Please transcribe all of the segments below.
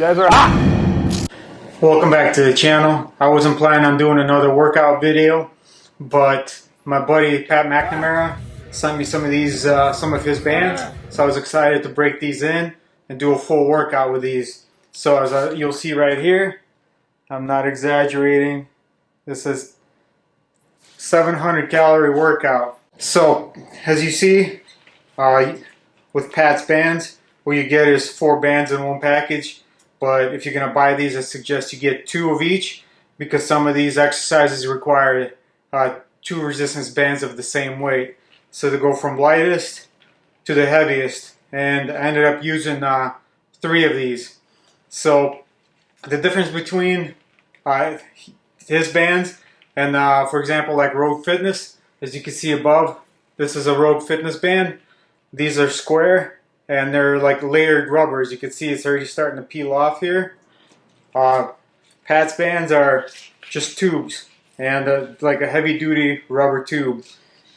guys are hot! Welcome back to the channel. I wasn't planning on doing another workout video, but my buddy Pat Macnamara sent me some of these, some of his bands, so I was excited to break these in and do a full workout with these. So as you'll see right here, I'm not exaggerating, this is 700 calorie workout. So as you see, with Pat's bands, what you get is 4 bands in one package. But if you're going to buy these, I suggest you get 2 of each, because some of these exercises require 2 resistance bands of the same weight. So to go from lightest to the heaviest, and I ended up using 3 of these. So the difference between his bands and for example like Rogue Fitness, as you can see above, this is a Rogue Fitness band. These are square and they're like layered rubbers. You can see it's already starting to peel off here. Pat's bands are just tubes, and like a heavy duty rubber tube.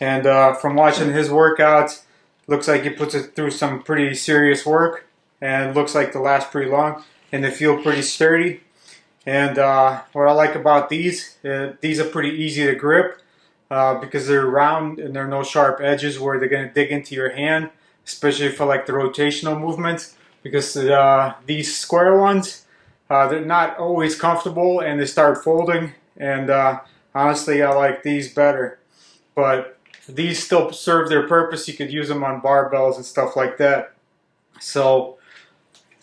And from watching his workouts, looks like he puts it through some pretty serious work, and looks like they last pretty long and they feel pretty sturdy. And what I like about these are pretty easy to grip because they're round and there are no sharp edges where they're going to dig into your hand, especially for like the rotational movements, because these square ones, they're not always comfortable and they start folding, and honestly I like these better. But these still serve their purpose. You could use them on barbells and stuff like that. So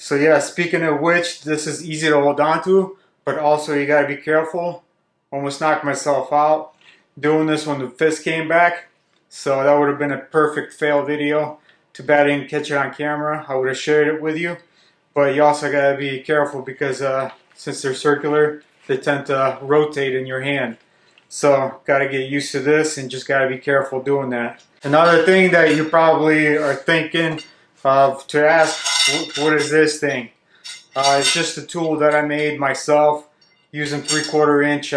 yeah, speaking of which, this is easy to hold on to, but also you gotta be careful. Almost knocked myself out doing this when the fist came back, so that would have been a perfect fail video. Too bad I didn't catch it on camera. I would have shared it with you. But you also gotta be careful because since they're circular, they tend to rotate in your hand. So gotta get used to this and just gotta be careful doing that. Another thing that you probably are thinking of to ask, what is this thing? It's just a tool that I made myself using 3/4 inch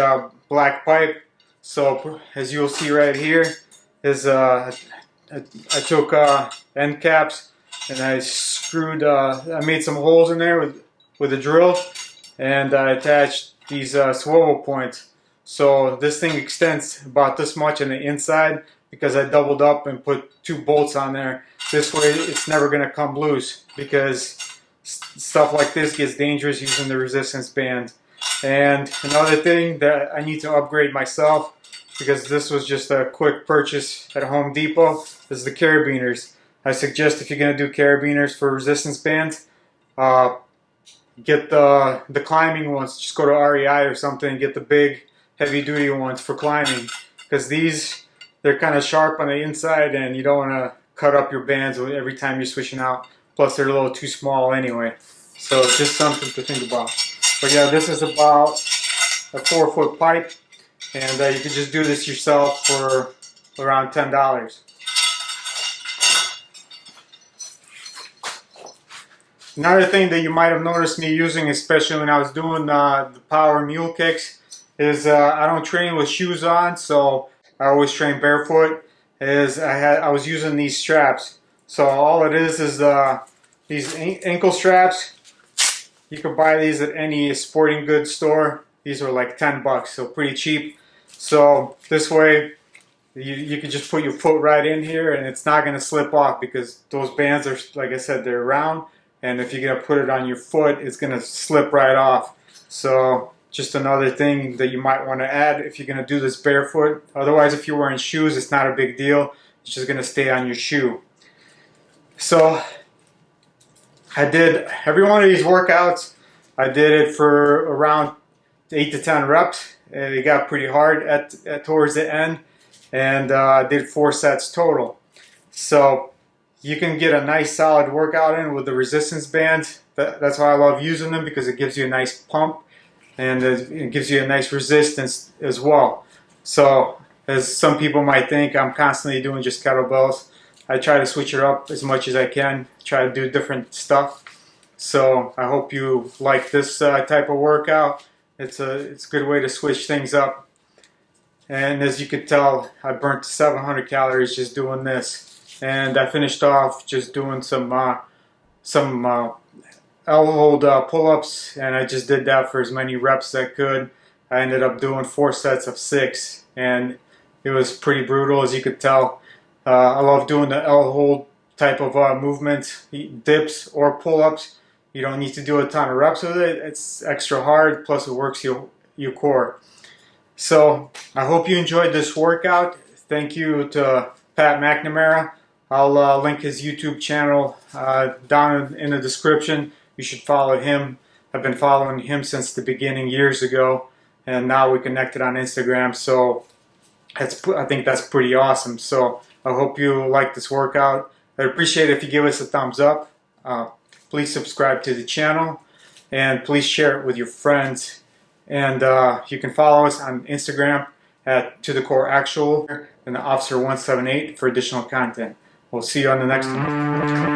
black pipe. So as you'll see right here is I took end caps and I screwed, I made some holes in there with a drill, and I attached these swivel points. So this thing extends about this much on the inside because I doubled up and put 2 bolts on there. This way it's never going to come loose, because stuff like this gets dangerous using the resistance band. And another thing that I need to upgrade myself, because this was just a quick purchase at Home Depot, is the carabiners. I suggest if you're going to do carabiners for resistance bands, get the climbing ones. Just go to REI or something and get the big heavy duty ones for climbing, because they're kind of sharp on the inside and you don't want to cut up your bands every time you're switching out. Plus they're a little too small anyway. So just something to think about. But yeah, this is about a 4-foot pipe, and you can just do this yourself for around $10. Another thing that you might have noticed me using, especially when I was doing the power mule kicks, is I don't train with shoes on, so I always train barefoot. I was using these straps. So all it is these ankle straps. You can buy these at any sporting goods store. These are like 10 bucks, so pretty cheap. So this way you can just put your foot right in here and it's not going to slip off, because those bands are, like I said, they're round, and if you're going to put it on your foot, it's going to slip right off. So just another thing that you might want to add if you're going to do this barefoot. Otherwise, if you're wearing shoes, it's not a big deal. It's just going to stay on your shoe. So I did every one of these workouts. I did it for around 8 to 10 reps. It got pretty hard towards the end, and I did 4 sets total. So you can get a nice solid workout in with the resistance bands. That's why I love using them, because it gives you a nice pump and it gives you a nice resistance as well. So as some people might think, I'm constantly doing just kettlebells. I try to switch it up as much as I can, try to do different stuff. So I hope you like this type of workout. It's a good way to switch things up. And as you could tell, I burnt 700 calories just doing this. And I finished off just doing some L hold pull-ups, and I just did that for as many reps as I could. I ended up doing 4 sets of 6, and it was pretty brutal, as you could tell. I love doing the L hold type of movement, dips or pull-ups. You don't need to do a ton of reps with it. It's extra hard, plus it works your core. So I hope you enjoyed this workout. Thank you to Pat Macnamara. I'll link his YouTube channel down in the description. You should follow him. I've been following him since the beginning years ago, and now we connected on Instagram. So I think that's pretty awesome. So I hope you like this workout. I'd appreciate it if you give us a thumbs up. Please subscribe to the channel, and please share it with your friends. And you can follow us on Instagram at To The Core Actual and Officer 178 for additional content. We'll see you on the next one.